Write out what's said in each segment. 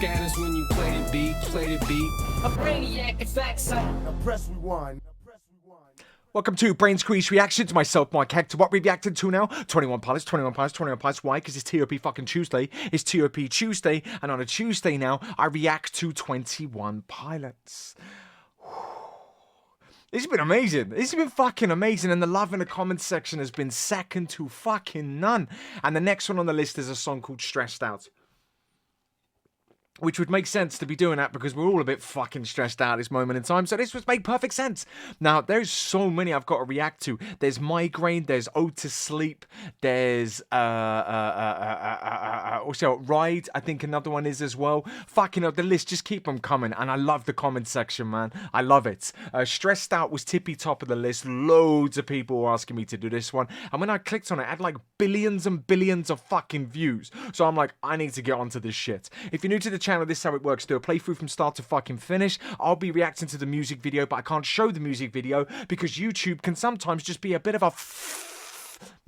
scatters when you play the beat, A brainiac effects. Now press rewind. Welcome to Brainsqueezereactions. Myself, Mike Hector. What we reacting to now? 21 Pilots. Why? Because it's TOP fucking Tuesday. It's TOP Tuesday. And on a Tuesday now, I react to 21 Pilots. This has been amazing. This has been fucking amazing. And the love in the comments section has been second to fucking none. And the next one on the list is a song called Stressed Out. Which would make sense to be doing that because we're all a bit fucking stressed out at this moment in time. So this would make perfect sense. Now, there's so many I've got to react to. There's Migraine. There's Ode to Sleep. There's also Ride. I think another one is as well. Fucking up the list. Just keep them coming. And I love the comment section, man. I love it. Stressed Out was tippy top of the list. Loads of people were asking me to do this one. And when I clicked on it, it had like billions and billions of fucking views. So I'm like, I need to get onto this shit. If you're new to the channel, this is how it works. Do a playthrough from start to fucking finish. I'll be reacting to the music video, but I can't show the music video because YouTube can sometimes just be a bit of a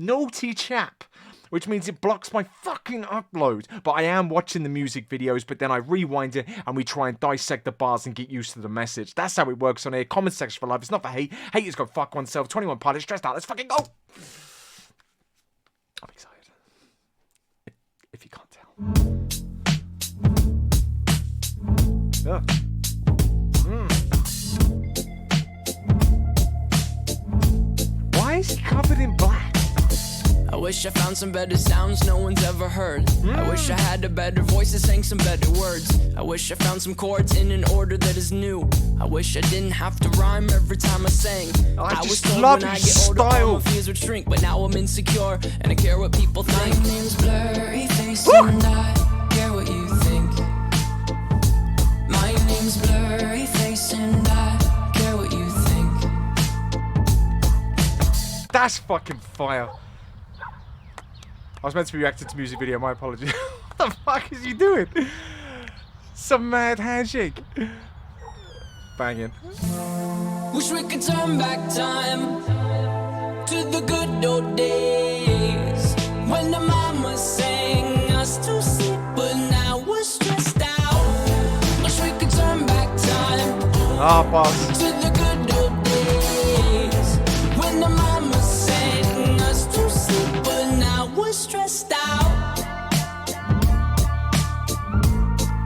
naughty chap, which means it blocks my fucking upload. But I am watching the music videos, but then I rewind it and we try and dissect the bars and get used to the message. That's how it works on here. Comment section for life. It's not for hate. Haters go fuck oneself. 21 Pilots, Stressed Out. Let's fucking go. I'm excited. If you can't tell. Yeah. Why is he covered in black? I wish I found some better sounds no one's ever heard. I wish I had a better voice that sang some better words. I wish I found some chords in an order that is new. I wish I didn't have to rhyme every time I sang. I was just told love when I his get older style. all my fears would shrink, but now I'm insecure and I care what people think. My name's Blurry Face and I care what you think. My name's Blurry Face and I care what you think. That's fucking fire. I was meant to be reacting to music video, my apologies. What the fuck is he doing? Some mad handshake. Banging. Wish we could turn back time to the good old days when the mama sang us to sleep, but now we're stressed out. Wish we could turn back time Boss. to the good old days when the mama sang us to sleep, but now we're stressed out.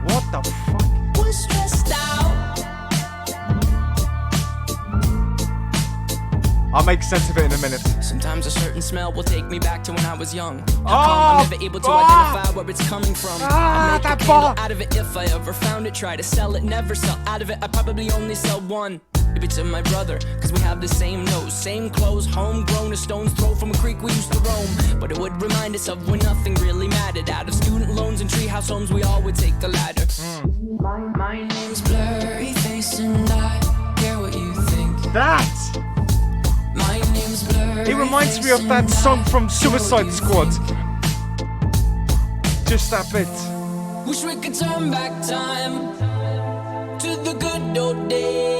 What the fuck? We're stressed out. I'll make sense of it in a minute. Sometimes a certain smell will take me back to when I was young. I'm never able to identify where it's coming from. I'd make that a candle ball. out of it if I ever found it. Try to sell it, never sell out of it. I probably only sell one. Maybe to my brother, cause we have the same nose, same clothes, homegrown, a stone's throw from a creek we used to roam. But it would remind us of when nothing really mattered. Out of student loans and treehouse homes, we all would take the ladder. My name's Blurry Face and I care what you think. That! My name's Blurry. It reminds me of that song from Suicide Squad. Just that bit. Wish we could turn back time to the good old days.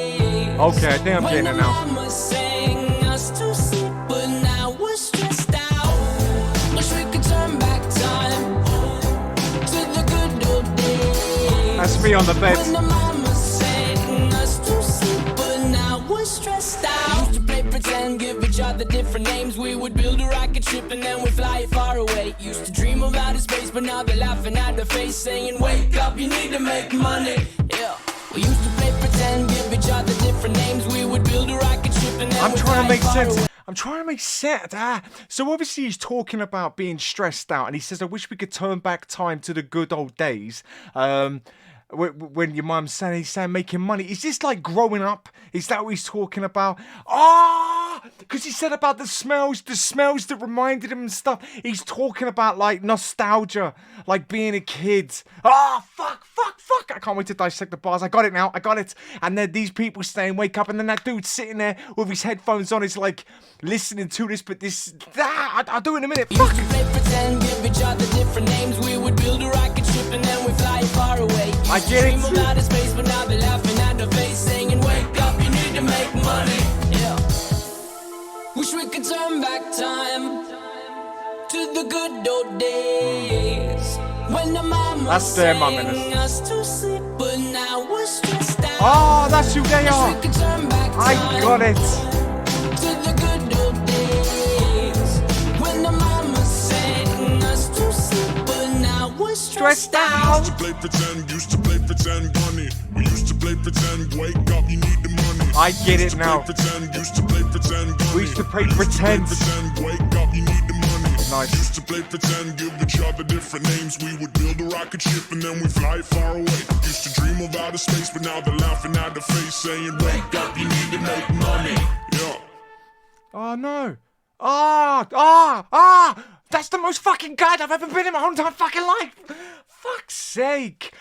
Okay, I think I'm getting it now. When the mama sang us to sleep, but now we're stressed out. Wish we could turn back time to the good old days. That's me on the bed. When the mama sang us to sleep, but now we're stressed out. Used to play pretend, give each other different names. We would build a rocket ship and then we'd fly it far away. Used to dream of outer space, but now they're laughing at the face, saying, wake up, you need to make money. Yeah. We used to play pretend, give each other different names. We would build a rocket ship and then I'm we'd trying to fly make far sense. away. I'm trying to make sense. So obviously he's talking about being stressed out, and he says, "I wish we could turn back time to the good old days." When your mum's saying, he's saying making money. Is this like growing up? Is that what he's talking about? Because he said about the smells that reminded him and stuff. He's talking about like nostalgia, like being a kid. Fuck. I can't wait to dissect the bars. I got it now. I got it. And then these people saying, wake up. And then that dude sitting there with his headphones on is like listening to this, but I'll do it in a minute. Fuck. Used to play pretend, give each other different names. We would build a rocket ship and then we fly far away. I get it. Dream of outer space, but now they're laughing at the face, saying, wake up, you need to make money. Yeah. Wish we could turn back time to the good old days That's their mum in us. Oh, Oh, that's who they are. I got it. Stressed out. Used to play pretend, bunny. We used to play pretend, wake up, you need the money. I get it now. Used to play pretend, bunny. We used to play pretend. Wake up, you need the money. Nice. Used to play pretend, give each other different names. We would build a rocket ship and then we fly far away. Used to dream of outer space, but now they're laughing at the face, saying, wake up, you need to make money. Yeah. Oh no. That's the most fucking guide I've ever been in my whole entire fucking life. Fuck's sake.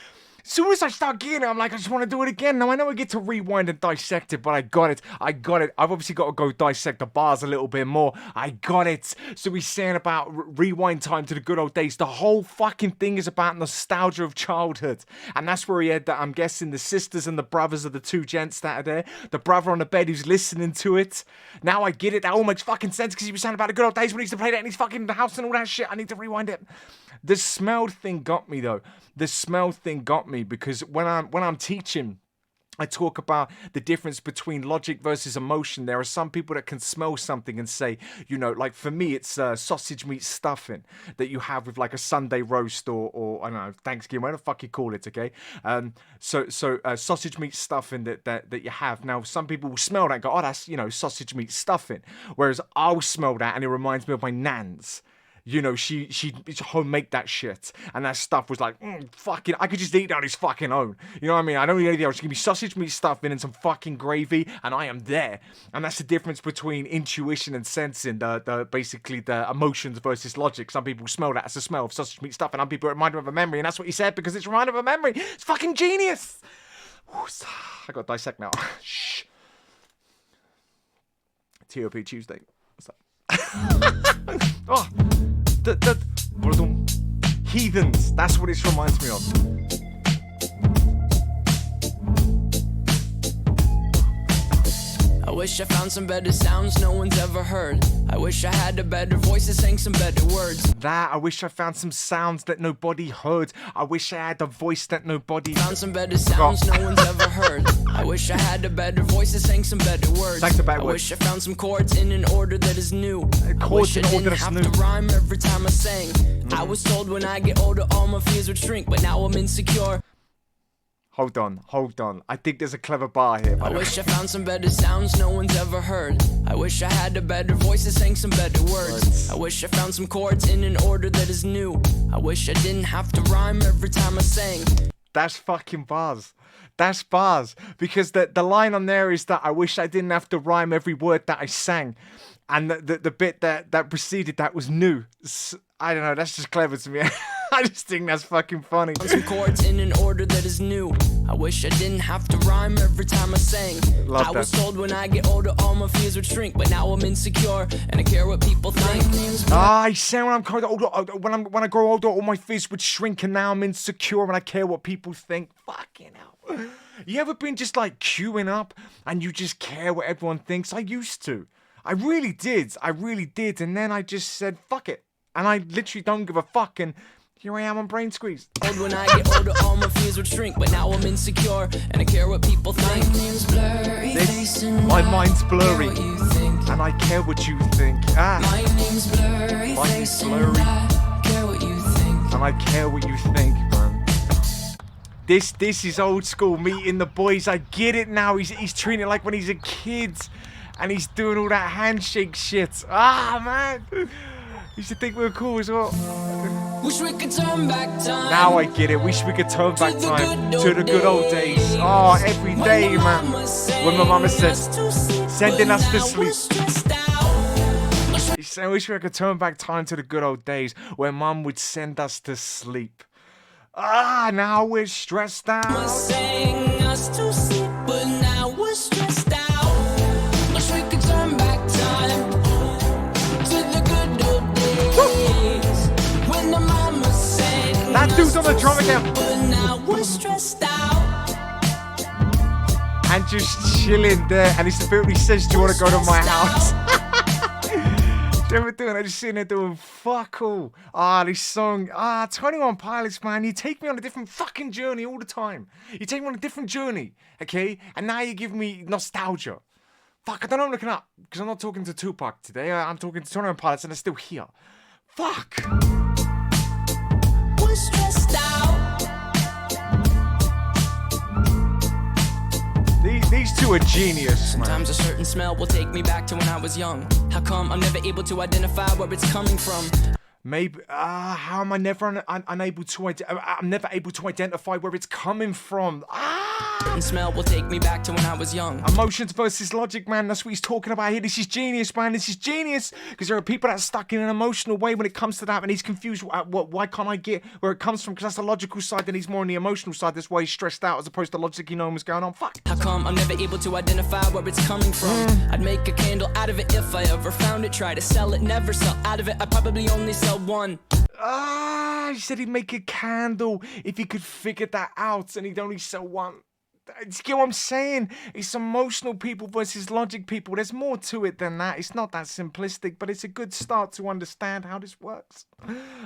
As soon as I start getting it, I'm like, I just want to do it again. Now, I know I get to rewind and dissect it, but I got it. I've obviously got to go dissect the bars a little bit more. I got it. So he's saying about rewind time to the good old days. The whole fucking thing is about nostalgia of childhood. And that's where he had that, I'm guessing, the sisters and the brothers are the two gents that are there. The brother on the bed who's listening to it. Now I get it. That all makes fucking sense because he was saying about the good old days when he used to play that in his fucking house and all that shit. I need to rewind it. The smell thing got me though. The smell thing got me because when I'm teaching, I talk about the difference between logic versus emotion. There are some people that can smell something and say, you know, like for me, it's sausage meat stuffing that you have with like a Sunday roast or I don't know, Thanksgiving, whatever the fuck you call it, okay? So sausage meat stuffing that you have. Now, some people will smell that and go, oh, that's, you know, sausage meat stuffing. Whereas I'll smell that and it reminds me of my nan's. You know, she home make that shit, and that stuff was like, fucking, I could just eat that on his fucking own. You know what I mean? I don't need anything else. Just give me sausage meat stuffing and some fucking gravy, and I am there. And that's the difference between intuition and sensing, basically the emotions versus logic. Some people smell that as a smell of sausage meat stuffing, and other people remind them of a memory, and that's what he said because it's reminded of a memory. It's fucking genius. I got to dissect now. Shh. TOP Tuesday. What's up? Oh. Heathens, that's what it reminds me of. I wish I found some better sounds no one's ever heard. I wish I had a better voice that sang some better words. I wish I found some sounds that nobody heard. I wish I had a voice that nobody found some better sounds no one's ever heard. I wish I had a better voice that sang some better words. I wish I found some chords in an order that is new. I wish I didn't have to rhyme every time I sang. I was told when I get older all my fears would shrink, but now I'm insecure. Hold on. I think there's a clever bar here. I wish I found some better sounds no one's ever heard. I wish I had a better voice that sang some better words. I wish I found some chords in an order that is new. I wish I didn't have to rhyme every time I sang. That's fucking bars. That's bars. Because the line on there is that I wish I didn't have to rhyme every word that I sang. And the bit that preceded that was new. I don't know, that's just clever to me. I just think that's fucking funny. Some chords in an order that is new. I wish I didn't have to rhyme every time I sang. I was told when I get older all my fears would shrink, but now I'm insecure and I care what people think. I say when I'm older, when I grow older, all my fears would shrink, and now I'm insecure and I care what people think. Fucking hell. You ever been just like queuing up and you just care what everyone thinks? I used to. I really did. And then I just said, fuck it. And I literally don't give a fuck, and here I am on Brainsqueeze. When I get older, all my fears would shrink, but now I'm insecure and I care what people think. My name's blurry, my mind's blurry, and I care what you think. My name's blurry, I care what you think, and I care what you think, man. This is old school meeting the boys. I get it now. He's treating it like when he's a kid, and he's doing all that handshake shit. Man. You should think we were cool as well. Wish we could turn back time. Now I get it. Wish we could turn back time to the good old days. Oh, every day, man. When my mama said, sending us to sleep. She said, wish we could turn back time to the good old days when mum would send us to sleep. Now we're stressed out. Saying us to sleep, but now we're stressed out. Wish we could turn back time. That dude's on the drum again. And just chilling there. And it's the bit when he says, do you want to go to my house? They were doing, I just sitting there doing fuck all. This song, 21 Pilots, man. You take me on a different fucking journey all the time. You take me on a different journey, okay? And now you give me nostalgia. Fuck, I don't know what I'm looking up, because I'm not talking to Tupac today. I'm talking to 21 Pilots, and they're still here. Fuck. We're stressed out. These two are genius, man. Sometimes a certain smell will take me back to when I was young. How come I'm never able to identify where it's coming from? Maybe, how am I never unable to, I'm never able to identify where it's coming from. And smell will take me back to when I was young. Emotions versus logic, man. That's what he's talking about here. This is genius, man. This is genius. Because there are people that are stuck in an emotional way when it comes to that, and he's confused. Why can't I get where it comes from? Because that's the logical side, and he's more on the emotional side. That's why he's stressed out as opposed to logic. You know what's going on. Fuck. How come I'm never able to identify where it's coming from? I'd make a candle out of it if I ever found it. Try to sell it, never sell out of it. I probably only sell one. He said he'd make a candle if he could figure that out, and he'd only sell one. You get what I'm saying? It's emotional people versus logic people. There's more to it than that. It's not that simplistic, but it's a good start to understand how this works.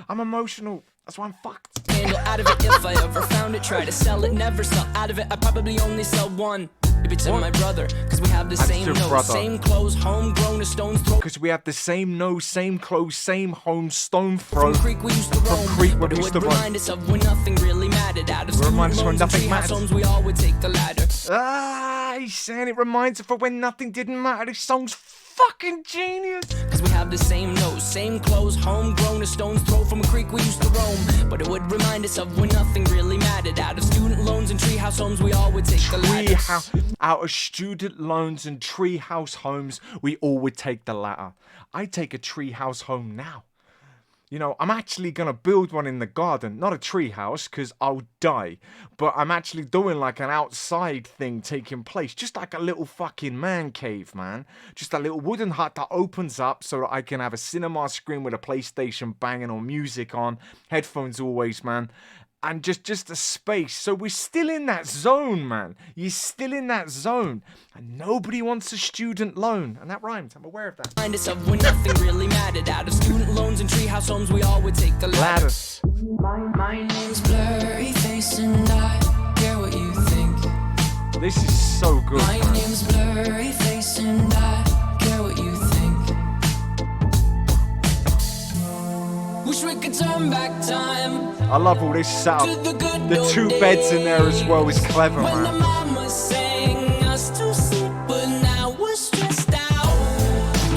I'm emotional. That's why I'm fucked. Candle out of it if I ever found it. Try to sell it, never sell out of it. I probably only sell one. Maybe to my brother, cause we have the same nose, same clothes, homegrown, a stone's throw. Cause we have the same nose, same clothes, same home, stone throw. From Creek we used to roam. From Creek where we used to run. Remind us of when nothing really mattered. Out of Remind us when nothing treehouse mattered. homes, we all would take the ladder. He's saying it reminds us of when nothing didn't matter. This song's fucking genius. Cause we have the same nose, same clothes, homegrown, a stone's throw from a creek we used to roam. But it would remind us of when nothing really mattered. Out of student loans and treehouse homes, we all would take the ladder. Out of student loans and treehouse homes, we all would take the latter. I take a treehouse home now. You know, I'm actually going to build one in the garden. Not a treehouse, because I'll die. But I'm actually doing like an outside thing taking place. Just like a little fucking man cave, man. Just a little wooden hut that opens up so that I can have a cinema screen with a PlayStation banging or music on. Headphones always, man. And just a space. So we're still in that zone, man. You're still in that zone. And nobody wants a student loan. And that rhymes. I'm aware of that. Remind us of when nothing really mattered. Out of student loans and treehouse homes, we all would take the ladder. My name's Blurry Face and I care what you think. This is so good. My name's Blurry Face and I care what you think. Wish we could turn back time. I love all this setup. The two beds in there as well is clever, man.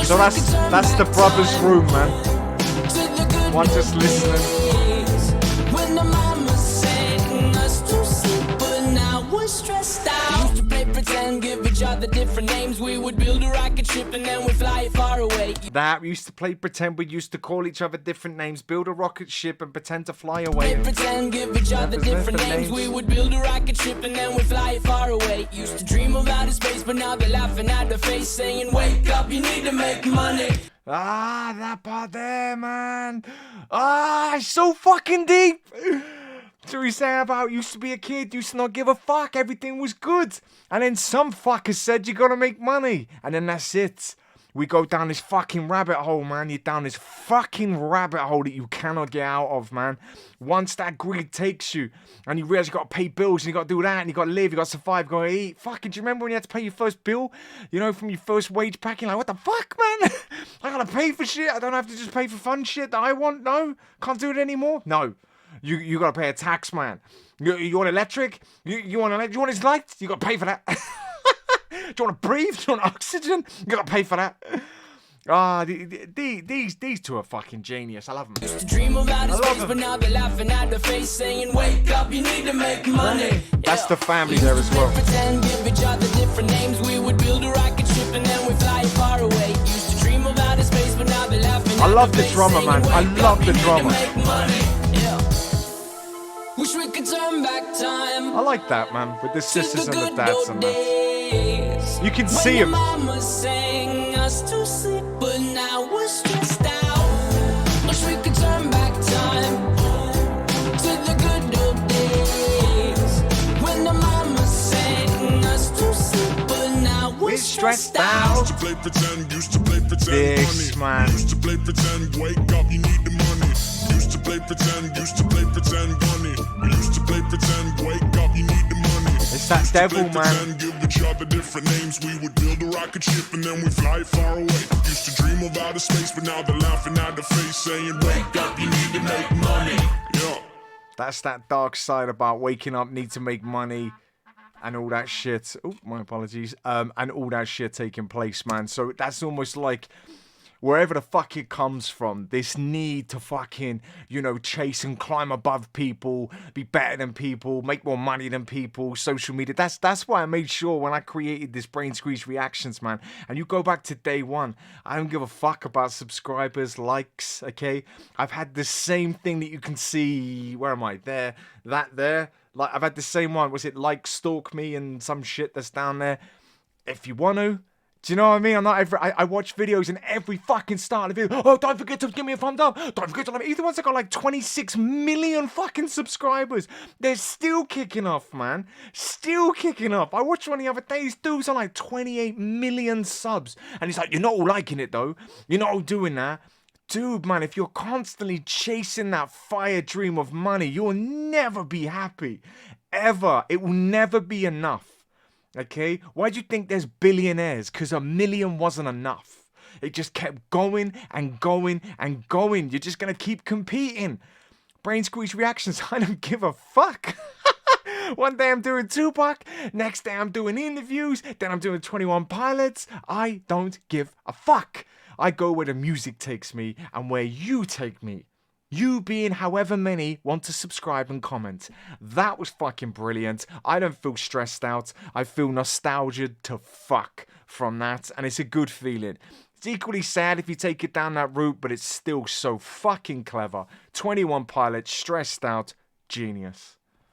So that's the brother's room, man. One just listening. When the mama sang us to sleep, but now we're stressed out. Used to play pretend, give each other different names. We would build a rocket ship and then we'd fly far away. That we used to play pretend. We used to call each other different names, build a rocket ship and pretend to fly away. Play pretend, give each other different names. We would build a rocket ship and then we'd fly far away. Used to dream of outer space, but now they're laughing at the face, saying, "Wake up, you need to make money." That part there, man. It's so fucking deep. So he's saying about used to be a kid, used to not give a fuck, everything was good. And then some fucker said you gotta make money. And then that's it. We go down this fucking rabbit hole, man. You're down this fucking rabbit hole that you cannot get out of, man. Once that greed takes you, and you realize you gotta pay bills, and you gotta do that, and you gotta live, you gotta survive, you gotta eat. Fucking, do you remember when you had to pay your first bill? You know, from your first wage pack, you're like, what the fuck, man? I gotta pay for shit. I don't have to just pay for fun shit that I want. No, can't do it anymore. No, you gotta pay a tax, man. You want electric? You want his lights? You gotta pay for that. Do you want to breathe? Do you want oxygen? You gotta pay for that. These two are fucking genius. I love them. Used to dream about his face, but now they're laughing at the face, saying, "Wake up, you need to make money." That's the family there as well. Pretend, give each other different names. We would build a rocket ship and then we fly far away. Used to dream about his face, but now they're laughing. I love the drummer, man. I love the drummer. Wish we could turn back time. I like that, man, with the sisters and the dads and that. You can see him. Mama sang us to sleep, but now we're stressed out. Wish we could turn back time to the good old days when the mama sang us to sleep, but now we're stressed out. stressed out. Used to play pretend, used to play pretend. This, money. man. Used to play pretend, wake up, you need the money. Used to play pretend, used to play pretend. Money. We used to play pretend, wake up, you need the money. It's that devil, man. Pretend, give each other different names. We would build a rocket ship and then we fly far away. Used to dream of outer space, but now they're laughing at the face, saying, wake up, you need to make money. Yeah. That's that dark side about waking up, need to make money, and all that shit. Oh, my apologies. And all that shit taking place, man. So that's almost like wherever the fuck it comes from, this need to fucking, you know, chase and climb above people, be better than people, make more money than people, social media. That's why I made sure when I created this Brain Squeeze Reactions, man, and you go back to day one, I don't give a fuck about subscribers, likes, okay? I've had the same thing that you can see, where am I? There, there. Like, I've had the same one. Was it like stalk me and some shit that's down there? If you want to. Do you know what I mean? I watch videos and every fucking start of the video, oh, don't forget to give me a thumbs up. Don't forget to like me. Even ones that got like 26 million fucking subscribers, they're still kicking off, man. Still kicking off. I watched one the other day. This dude's on like 28 million subs. And he's like, you're not all liking it though. You're not all doing that. Dude, man, if you're constantly chasing that fire dream of money, you'll never be happy. Ever. It will never be enough. Okay? Why do you think there's billionaires? Because a million wasn't enough. It just kept going and going and going. You're just going to keep competing. Brain Squeeze Reactions, I don't give a fuck. One day I'm doing Tupac, next day I'm doing interviews, then I'm doing 21 Pilots. I don't give a fuck. I go where the music takes me and where you take me. You being however many want to subscribe and comment. That was fucking brilliant. I don't feel stressed out. I feel nostalgia to fuck from that. And it's a good feeling. It's equally sad if you take it down that route, but it's still so fucking clever. 21 Pilots, stressed out, genius.